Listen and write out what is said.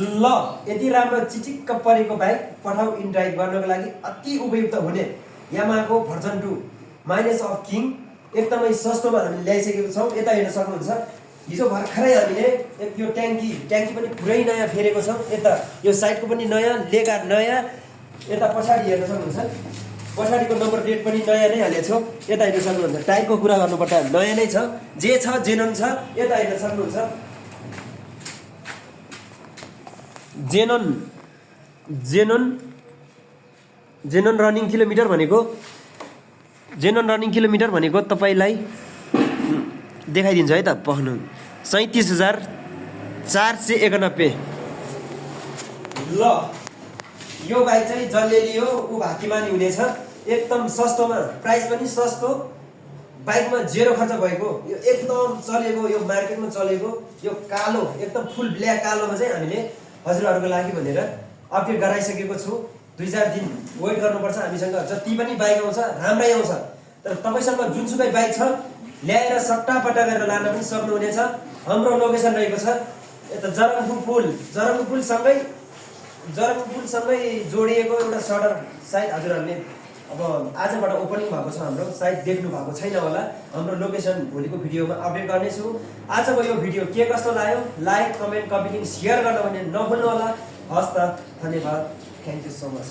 ल यति राम्रो चिचिक्क परेको बाइक पठाउ इन ड्राइभ गर्नको लागि अति उपयुक्त हुने यामाहाको भर्जन 2 माइलेज अफ किङ एकदमै सस्तोमा हामीले ल्याइसकेको छौँ। यता हेर्न सक्नुहुन्छ हिजो भर्खरै हामीले यो ट्याङ्की पनि पुरै नयाँ फेरेको छौँ। यता यो साइडको पनि नयाँ, लेगार नयाँ, यता पछाडि हेर्न सक्नुहुन्छ पछाडिको नम्बर प्लेट पनि नयाँ नै हालेको छौँ। यता हेर्न सक्नुहुन्छ टायरको कुरा गर्नुपर्दा नयाँ नै छ, जे छ जेनन छ। यता हेर्न सक्नुहुन्छ जेनन रनिङ किलोमिटर भनेको तपाईँलाई देखाइदिन्छ है त पख्नु 37,491। ल यो बाइक चाहिँ जसले लियो ऊ भाग्यमानी हुनेछ। एकदम सस्तोमा, प्राइस पनि सस्तो, बाइकमा जेरो खर्च भएको, यो एकदम चलेको, यो मार्केटमा चलेको, यो कालो एकदम फुल ब्ल्याक कालोमा चाहिँ हामीले हजुरहरूको लागि भनेर अपडेट गराइसकेको छु। 2-4 दिन वेट गर्नुपर्छ। हामीसँग जति पनि बाइक आउँछ राम्रै आउँछ, तर तपाईँसँग जुनसुकै बाइक छ ल्याएर सट्टापट्टा गरेर लान पनि सक्नुहुनेछ। हाम्रो लोकेसन रहेको छ यता जरङपुर पुलसँगै जोडिएको एउटा सडक साइड। हजुरहरूले अब आजबाट ओपनिङ भएको छ हाम्रो, सायद देख्नु भएको छैन होला। हाम्रो लोकेसन भोलिको भिडियोमा अपडेट गर्नेछु। आजको यो भिडियो के कस्तो लाग्यो लाइक, कमेन्ट, कमेन्टिङ, सेयर गर्न भने नभुल्नु होला। हस् त, धन्यवाद, थ्याङ्क यू सो मच।